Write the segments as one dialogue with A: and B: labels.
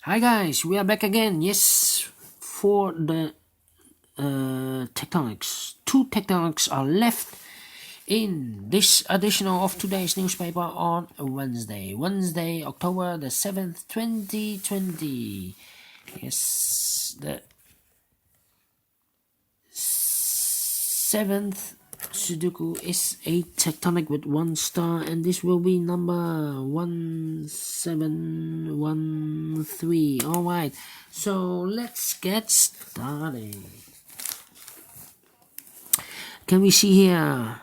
A: Hi guys, we are back again. Yes, for the tectonics. Two tectonics are left in this edition of today's newspaper on Wednesday, October the 7th, 2020. Yes, the 7th Sudoku is a tectonic with 1 star, and this will be number 1713. Alright, so let's get started. Can we see here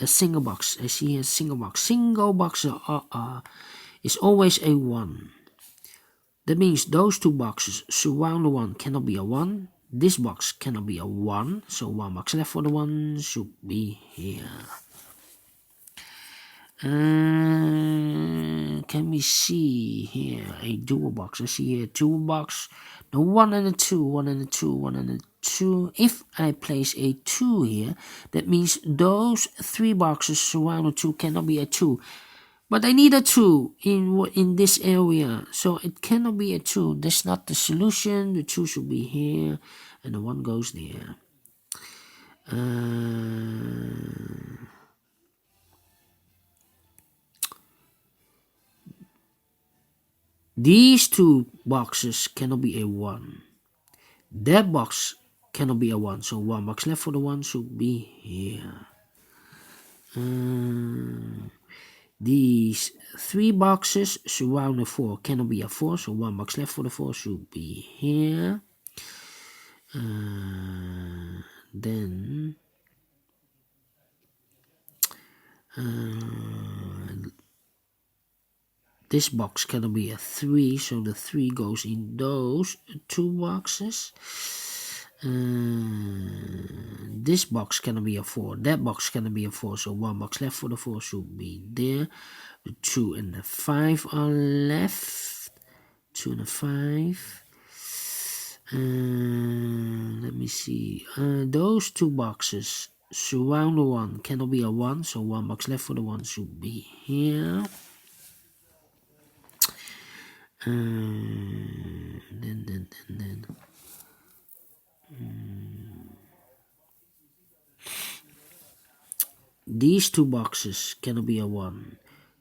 A: a single box? I see here a single box. Single box is always a 1. That means those two boxes surround the 1 cannot be a 1. This box cannot be a 1, so 1 box left for the 1 should be here. Can we see here a dual box? I see here a dual box. The 1 and a 2, 1 and a 2, 1 and a 2. If I place a 2 here, that means those 3 boxes surrounding 2 cannot be a 2. But I need a 2 in this area, so it cannot be a 2. That's not the solution. The 2 should be here, and the 1 goes there. These two boxes cannot be a 1. That box cannot be a 1, so 1 box left for the 1 should be here. These 3 boxes surrounding 4 cannot be a 4, so 1 box left for the 4 should be here. Then this box cannot be a 3, so the 3 goes in those 2 boxes. This box cannot be a 4, that box cannot be a 4, so 1 box left for the 4 should be there. The 2 and the 5 are left. 2 and the 5. Let me see. Those 2 boxes surround the 1 cannot be a 1, so 1 box left for the 1 should be here. These 2 boxes cannot be a 1.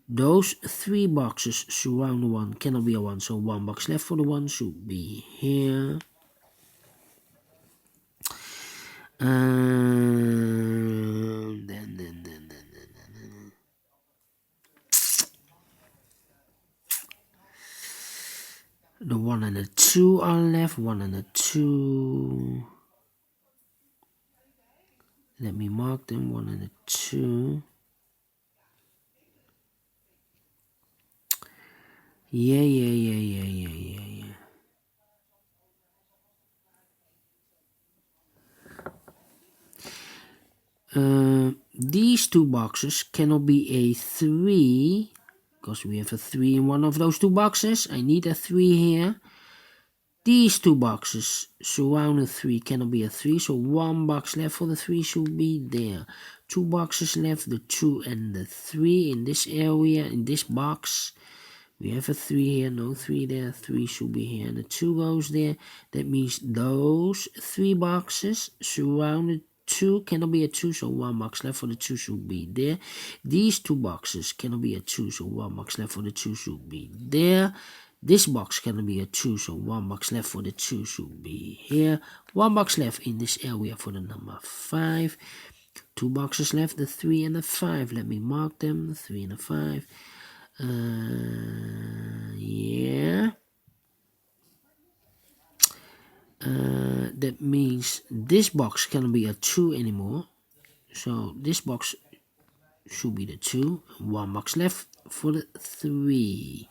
A: Those 3 boxes surround the 1 cannot be a 1, so 1 box left for the 1 should be here. The 1 and the 2 are left. 1 and the 2. Let me mark them. 1 and the 2. Yeah. These 2 boxes cannot be a 3, because we have a 3 in one of those 2 boxes. I need a 3 here. These 2 boxes surrounding 3 cannot be a 3, so 1 box left for the 3 should be there. 2 boxes left, the 2 and the 3 in this area, in this box. We have a 3 here, no 3 there, 3 should be here, and the 2 goes there. That means those 3 boxes surrounded 2 cannot be a 2, so 1 box left for the 2 should be there. These 2 boxes cannot be a 2, so 1 box left for the 2 should be there. This box cannot be a 2, so 1 box left for the 2 should be here. 1 box left in this area for the number 5. 2 boxes left, the 3 and the 5. Let me mark them, the 3 and the 5. Yeah. That means this box cannot be a 2 anymore. So this box should be the 2. 1 box left for the 3.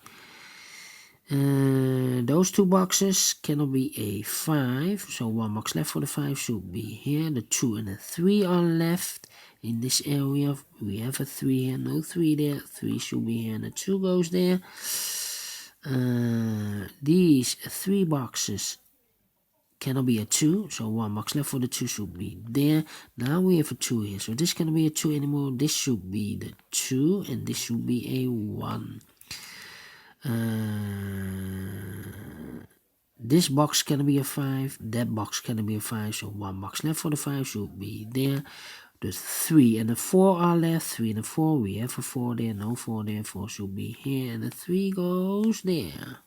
A: Those 2 boxes cannot be a 5. So 1 box left for the 5 should be here. The 2 and the 3 are left. In this area, we have a 3 here, no 3 there. 3 should be here, and the 2 goes there. These 3 boxes cannot be a 2, so 1 box left for the 2 should be there. Now we have a 2 here, so this cannot be a 2 anymore. This should be the 2, and this should be a 1. This box can be a 5, that box can be a 5, so 1 box left for the 5 should be there. The 3 and the 4 are left, 3 and the 4, we have a 4 there, no 4 there, 4 should be here, and the 3 goes there.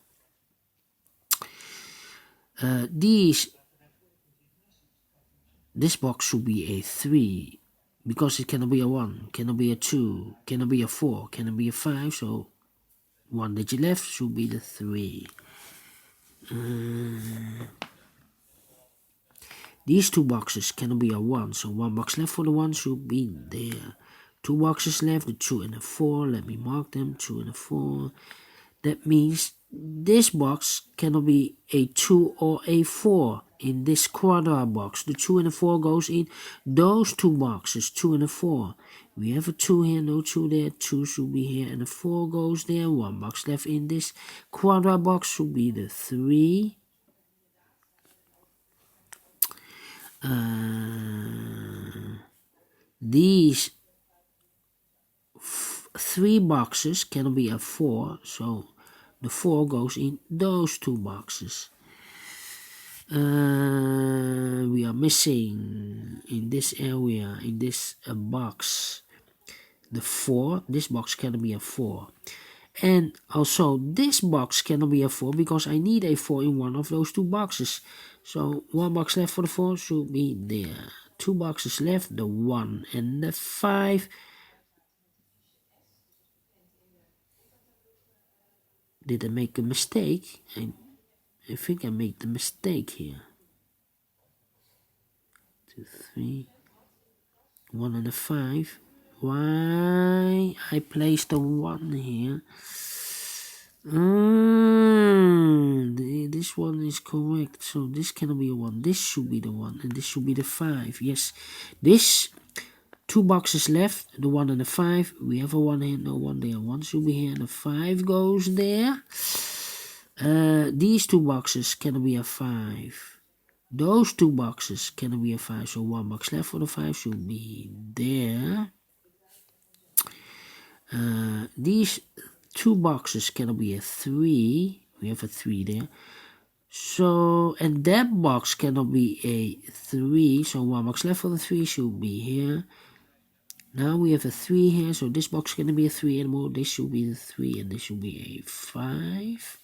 A: This box should be a 3, because it cannot be a 1, cannot be a 2, cannot be a 4, cannot be a 5, so 1 digit left should be the 3. These 2 boxes cannot be a 1, so 1 box left for the 1 should be there. 2 boxes left, the 2 and the 4, let me mark them, 2 and the 4. That means this box cannot be a 2 or a 4 in this quadrat box. The 2 and the 4 goes in those 2 boxes, 2 and the 4. We have a 2 here, no 2 there, 2 should be here, and the 4 goes there. 1 box left in this quadrat box should be the 3. These 3 boxes cannot be a 4, so the 4 goes in those 2 boxes. We are missing in this area, in this box, the 4. This box cannot be a 4. And also this box cannot be a 4 because I need a 4 in one of those 2 boxes. So 1 box left for the 4 should be there. 2 boxes left, the 1 and the 5. Did I make a mistake? I think I made the mistake here. 2, 3, 1 and a 5. Why I placed the 1 here? This one is correct, so this cannot be a 1. This should be the 1, and this should be the 5. Yes, this 2 boxes left, the 1 and the 5. We have a 1 here, no 1 there. 1 should be here, and the 5 goes there. These 2 boxes cannot be a 5. Those 2 boxes cannot be a 5, so 1 box left for the 5 should be there. These 2 boxes cannot be a 3. We have a 3 there. So, and that box cannot be a 3, so 1 box left for the 3 should be here. Now we have a 3 here, so this box cannot be a 3 anymore. This should be the 3, and this should be a 5.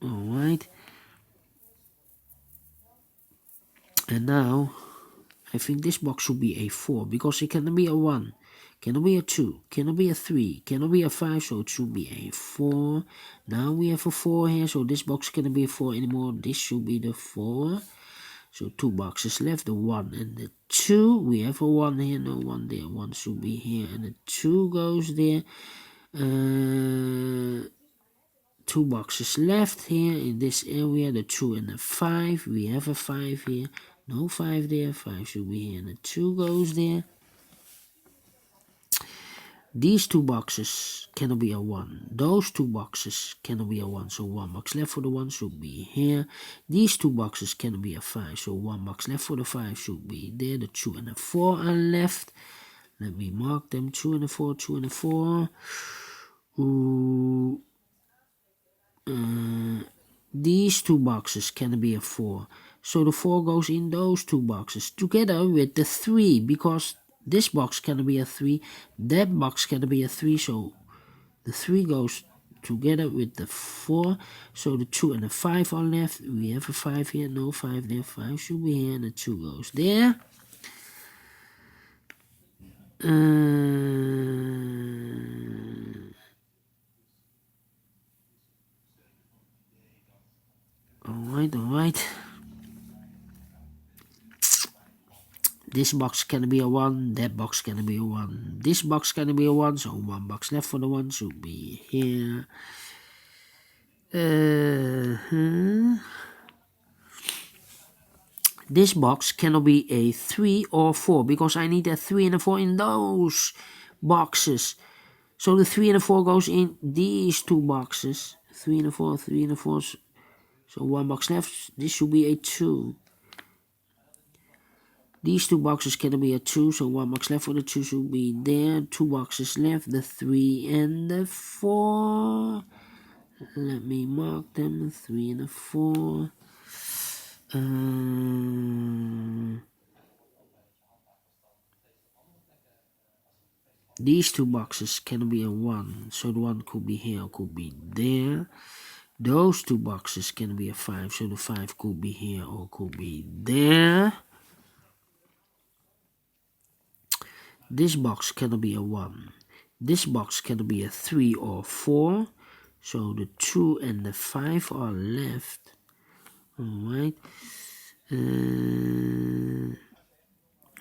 A: Alright. And now, I think this box should be a 4, because it cannot be a 1, cannot be a 2, cannot be a 3, cannot be a 5, so it should be a 4. Now we have a 4 here, so this box cannot be a 4 anymore. This should be the 4. So 2 boxes left, the 1 and the 2. We have a 1 here, no 1 there. 1 should be here, and the 2 goes there. 2 boxes left here in this area, the 2 and the 5. We have a 5 here, no 5 there. 5 should be here, and the 2 goes there. These 2 boxes cannot be a 1. Those 2 boxes cannot be a 1, so 1 box left for the 1 should be here. These 2 boxes cannot be a 5, so 1 box left for the 5 should be there. The 2 and the 4 are left. Let me mark them, 2 and the 4, 2 and the 4. These 2 boxes cannot be a 4, so the 4 goes in those 2 boxes together with the 3, because this box cannot be a 3, that box cannot be a 3, so the 3 goes together with the 4, so the 2 and the 5 are left. We have a 5 here, no 5 there. 5 should be here, and the 2 goes there. Alright. This box can be a 1, that box can be a 1. This box can be a 1, so 1 box left for the 1 should be here. This box cannot be a 3 or 4, because I need a 3 and a 4 in those boxes. So the 3 and the 4 goes in these 2 boxes. 3 and a 4, 3 and a 4. So 1 box left, this should be a 2. These 2 boxes cannot be a 2, so 1 box left for the 2 should be there. 2 boxes left, the 3 and the 4. Let me mark them, 3 and the 4. These 2 boxes cannot be a 1, so the 1 could be here or could be there. Those 2 boxes can be a 5, so the 5 could be here or could be there. This box cannot be a 1. This box cannot be a 3 or 4, so the 2 and the 5 are left. Alright.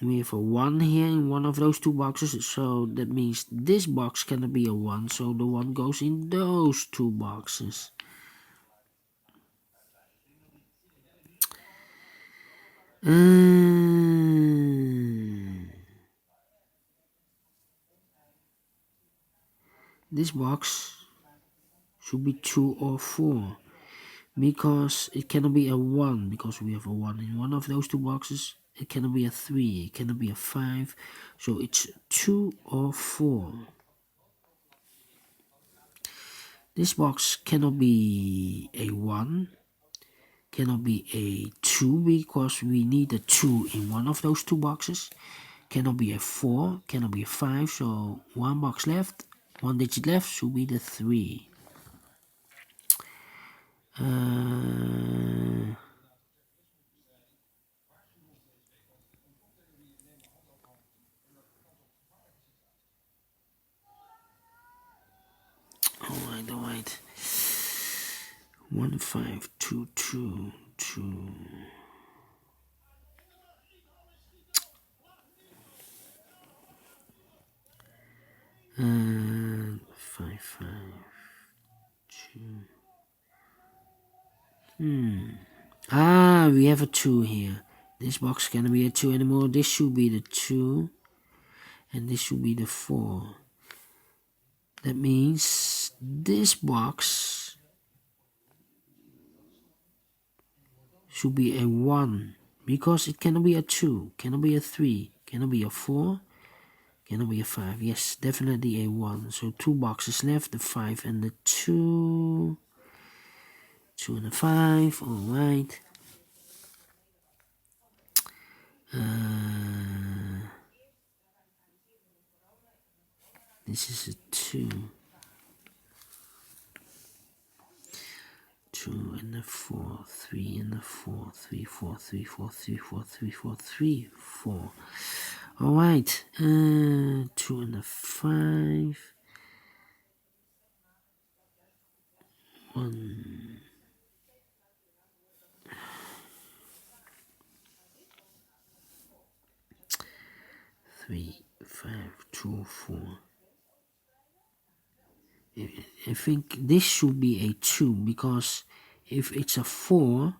A: We have a 1 here in one of those 2 boxes, so that means this box cannot be a 1, so the 1 goes in those 2 boxes. This box should be 2 or 4, because it cannot be a 1, because we have a 1 in one of those 2 boxes. It cannot be a 3, it cannot be a 5, so it's 2 or 4. This box cannot be a 1, cannot be a 2, because we need a 2 in one of those 2 boxes. Cannot be a 4, cannot be a 5, so 1 box left, 1 digit left should be the 3. Alright. 1 5 2 2 2. 5 5 2. We have a 2 here. This box cannot be a 2 anymore. This should be the 2, and this should be the 4. That means this box should be a 1, because it cannot be a 2, cannot be a 3, cannot be a 4, cannot be a 5. Yes, definitely a 1. So 2 boxes left, the 5 and the 2. 2 and a 5, alright. This is a 2. 2 and a 4, 3 and a 4, 3 4 3 4 3 4 3 4 3 4. Alright, 2 and a 5. 1. 3 5 2 4. I think this should be a 2, because if it's a 4,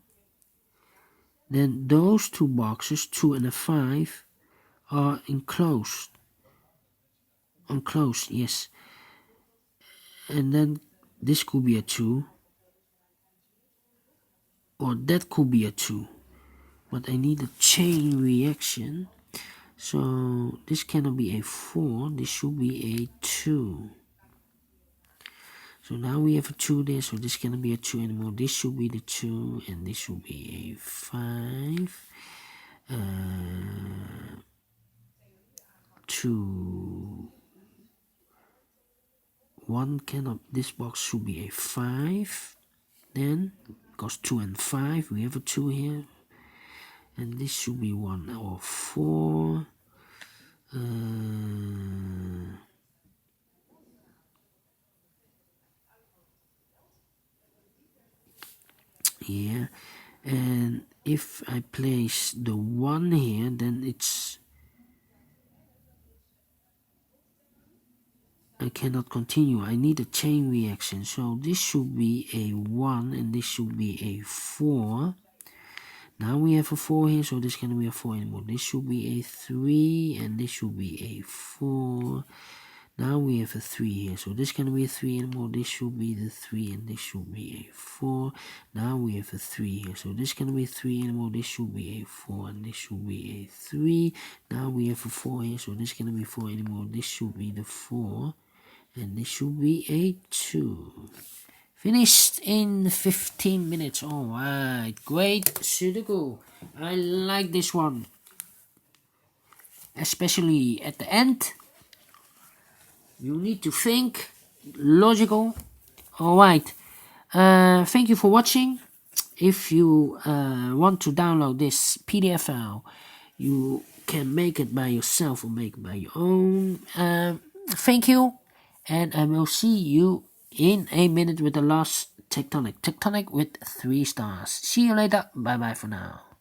A: then those 2 boxes, 2 and a 5, are enclosed. Unclosed, yes. And then this could be a 2, or that could be a 2. But I need a chain reaction. So this cannot be a 4, this should be a 2. So now we have a 2 there, so this cannot be a 2 anymore. This should be the 2, and this should be a 5. 2. 1 cannot, this box should be a 5. Then, because 2 and 5, we have a 2 here. And this should be 1 or 4. Yeah, and if I place the 1 here, then I cannot continue. I need a chain reaction. So this should be a 1 and this should be a 4. Now we have a 4 here, so this cannot be a 4 anymore. This should be a 3 and this should be a 4. Now we have a 3 here, so this can be a 3 anymore. This should be the 3, and this should be a 4. Now we have a 3 here, so this can be a 3 anymore. This should be a 4, and this should be a 3. Now we have a 4 here, so this can be 4 anymore. This should be the 4, and this should be a 2. Finished in 15 minutes. Alright, great Sudoku. I like this one, especially at the end. You need to think logical. Alright, thank you for watching. If you want to download this PDF file, you can make it by yourself or make it by your own. Thank you, and I will see you in a minute with the last Tectonic with 3 stars. See you later. Bye bye for now.